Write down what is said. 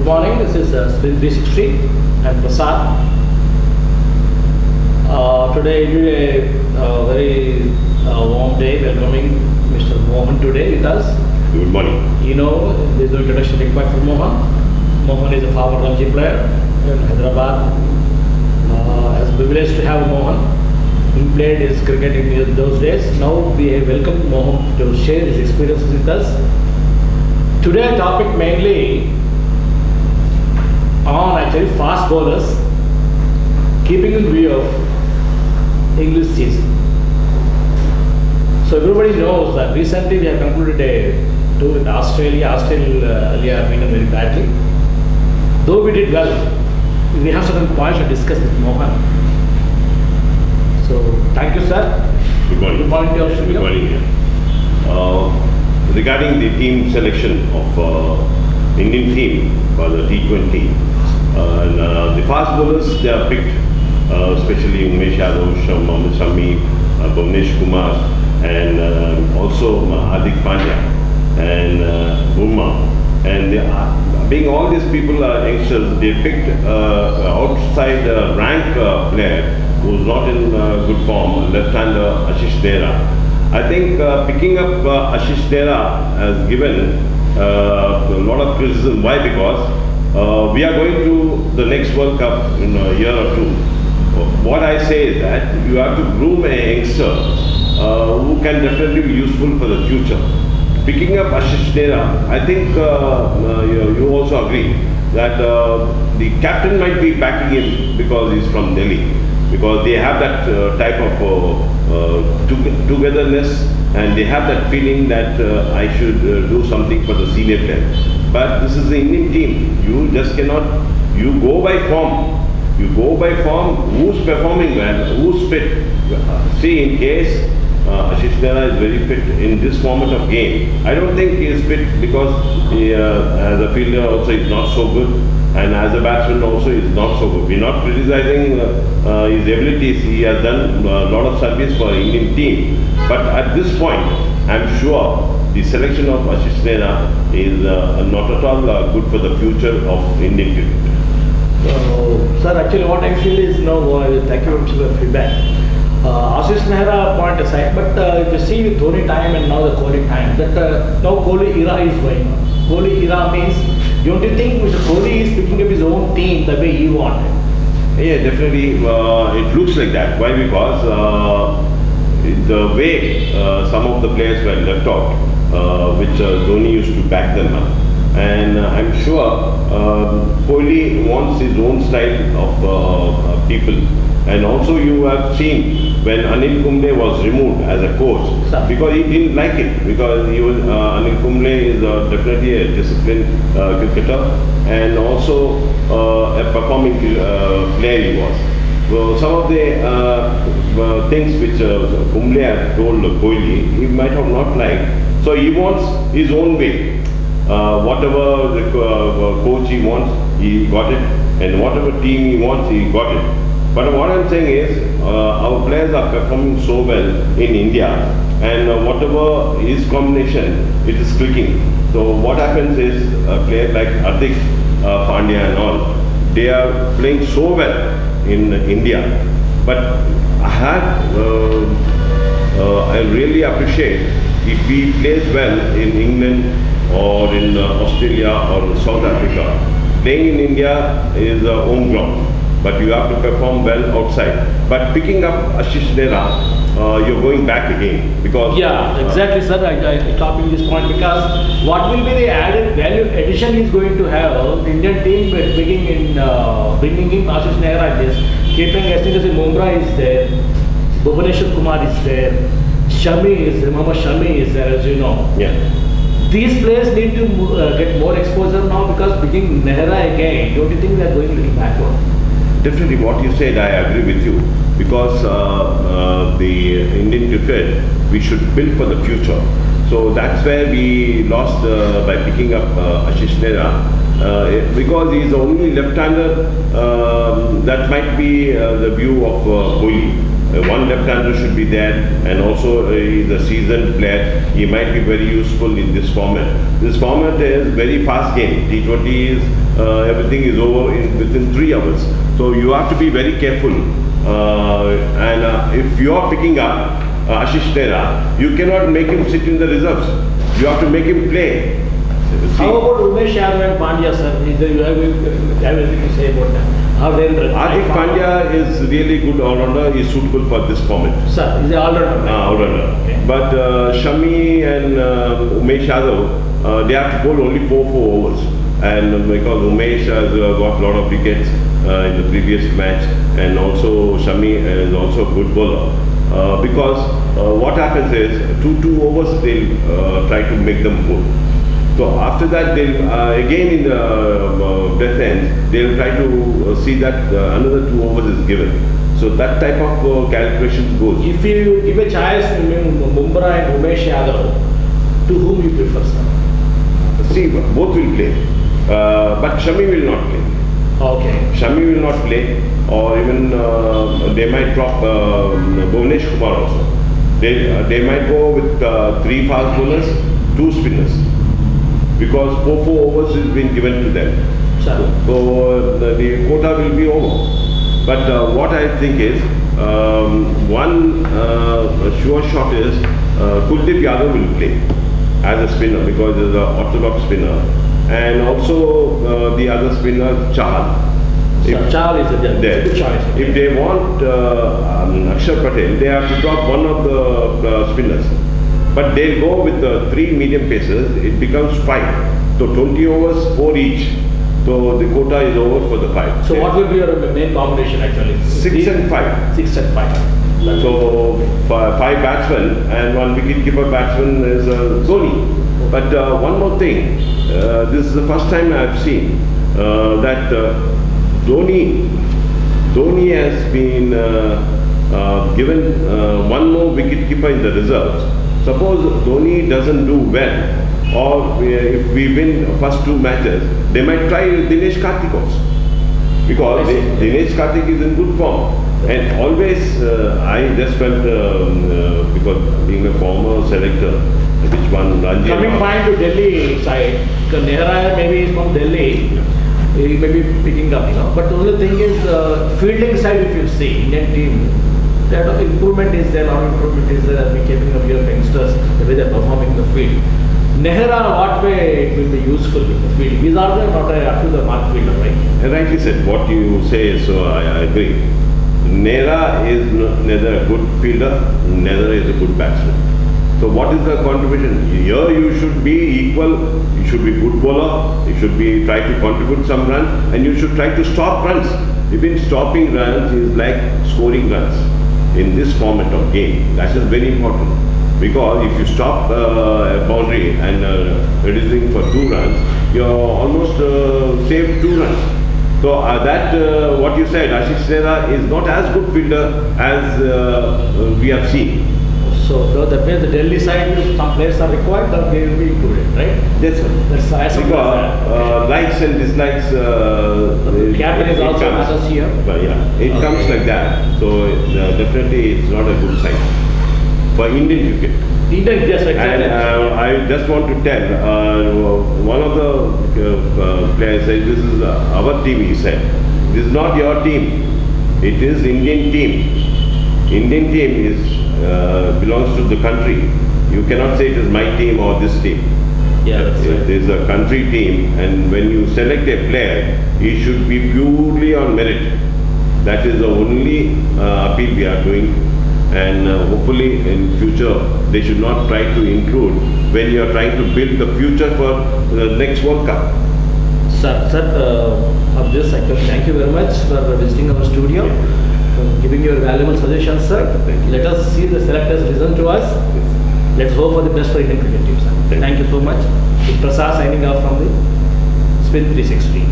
Good morning, this is Spin 360 and Prasad. Today is a very warm day, welcoming Mr. Mohan today with us. Good morning. You know, there is no introduction required for Mohan. Mohan is a former Ranji player in Hyderabad. It's a privilege to have Mohan. He played his cricket in those days. Now we welcome Mohan to share his experiences with us. Today's topic mainly on actually fast bowlers, keeping in view of English season. So everybody knows that recently we have concluded a tour in Australia. Australia went very badly. Though we did well, we have certain points to discuss with Mohan. So thank you, sir. Good morning. Good morning to your studio. Good morning. Regarding the team selection of Indian team for the T20, the fast bowlers they are picked, especially Umesh Yadav, Mohammad Shami, Bhuvnesh Kumar, and also Hardik Pandya and Burma. And being all these people are youngsters, they picked outside rank player who's not in good form, left-hander Ashish Nehra. I think picking up Ashish Nehra has given a lot of criticism. Why? Because we are going to the next World Cup in a year or two. What I say is that you have to groom a youngster who can definitely be useful for the future. Picking up Ashish Nehra, I think you also agree that the captain might be backing him because he's from Delhi, because they have that type of togetherness, and they have that feeling that I should do something for the senior players. But this is the Indian team. You just cannot, you go by form. You go by form, who's performing well, who's fit. See, in case Ashish Nehra is very fit in this format of game, I don't think he is fit because he, as a fielder also is not so good, and as a batsman also is not so good. We're not criticizing his abilities. He has done a lot of service for Indian team. But at this point, I'm sure the selection of Ashish Nehra is not at all good for the future of Indian cricket. Sir, actually what I feel is, thank you for the feedback. Ashish Nehra point aside, but if you see with Dhoni time and now the Kohli time, that now Kohli era is going on. Kohli era means, don't you think Mr. Kohli is picking up his own team the way he wanted? Yeah, definitely. It looks like that. Why? Because the way some of the players were left out, which Dhoni used to back them up. And I'm sure Kohli wants his own style of people. And also you have seen when Anil Kumble was removed as a coach, because he didn't like it, because he was Anil Kumble is definitely a disciplined cricketer, and also a performing player he was. So some of the things which Kumble had told Kohli, he might have not liked. So he wants his own way. Whatever the coach he wants, he got it, and whatever team he wants, he got it. But what I'm saying is, our players are performing so well in India, and whatever his combination, it is clicking. So what happens is, a player like Hardik Pandya and all, they are playing so well in India. But I really appreciate if he plays well in England or in Australia or in South Africa. Playing in India is home ground, but you have to perform well outside. But picking up Ashish Nehra, you're going back again, because exactly, sir. I stopping this point because what will be the added value addition he's going to have the Indian team with bringing in Ashish Nehra is keeping Mumra is there, Bhuvnesh Kumar is there, Mohammad Shami is there, as you know. Yeah. These players need to get more exposure now, because picking Nehra again, don't you think they are going a little backward? Definitely, what you said, I agree with you, because the Indian cricket, we should build for the future. So that's where we lost by picking up Ashish Nehra, because he's the only left-hander. That might be the view of Kohli. one left-hander should be there, and also he's a seasoned player. He might be very useful in this format. This format is very fast game. T20 is everything is over within 3 hours. So you have to be very careful. If you are picking up Ashish Nehra, you cannot make him sit in the reserves. You have to make him play. How about Umesh Yadav and Pandya, sir? You have anything to say about that? How they I think Pandya is really good all-rounder. He is suitable for this format. Sir, he's an all-rounder. All-rounder. Okay. But Shami and Umesh Yadav, they have to bowl only 4 overs. And because Umesh has got a lot of wickets in the previous match, and also Shami is also a good bowler. Because what happens is 2 overs they'll try to make them bowl. So after that, they'll again in the death end, they'll try to see that another 2 overs is given. So that type of calculations goes. If you give a choice between Bumrah and Umesh Yadav, to whom you prefer, sir? See, both will play, but Shami will not play. Okay. Shami will not play, or even they might drop Bhuvanesh Kumar also. They might go with 3 fast bowlers, 2 spinners. Because 4 overs has been given to them. Sure. So the quota will be over. But what I think is, one sure shot is Kuldeep Yadav will play as a spinner because he's an orthodox spinner. And also the other spinner, Chahal. Chahal is a good choice. If they want Akshar Patel, they have to drop one of the spinners. But they'll go with the 3 medium pacers, it becomes 5. So 20 overs, 4 each. So the quota is over for the 5. So what will be your main combination actually? 6 and 5. 6 and 5. So 5 batsmen and 1 wicket-keeper batsman is Dhoni. But one more thing, this is the first time I have seen that Dhoni has been given 1 more wicket-keeper in the reserves. Suppose Dhoni doesn't do well, or if we win first 2 matches, they might try Dinesh Karthik also. Because Dinesh Karthik is in good form. And always, I just felt, because being a former selector, which one, Ranji. Coming back to Delhi side, because Nehra maybe is from Delhi, he may be picking up, But the only thing is, fielding side, if you see, Indian team, that improvement is there, or improvement is there as we keeping up your youngsters, the way they are performing in the field. Nehra, what way it will be useful in the field? He is also not up to the mark fielder, right? And rightly said, what you say, so I agree. Nehra is neither a good fielder, neither is a good batsman. So what is the contribution? Here you should be equal, you should be good bowler, you should be try to contribute some runs, and you should try to stop runs. Even stopping runs is like scoring runs. In this format of game, that is very important, because if you stop a boundary and reducing for 2 runs, you are almost saved 2 runs. So what you said, Ashish Nehra is not as good fielder as we have seen. So that means the Delhi side, some players are required, or they will be included, right? That's right. Because likes and dislikes. Captain is also matters here. But yeah, it comes like that. So definitely it's not a good sign for Indian cricket. Indian, yes, exactly. And I just want to tell, one of the players said, this is our team, he said. This is not your team. It is Indian team. Indian team is belongs to the country. You cannot say it is my team or this team. Yeah, that's right. It is a country team, and when you select a player, he should be purely on merit. That is the only appeal we are doing, and hopefully in future they should not try to include when you are trying to build the future for the next World Cup. Sir, of this sector, thank you very much for visiting our studio. Giving your valuable suggestions, sir. Let us see the selectors listen to us. Let's hope for the best for Indian cricket team, sir. Thank you so much. Prasad signing off from the Spin 360.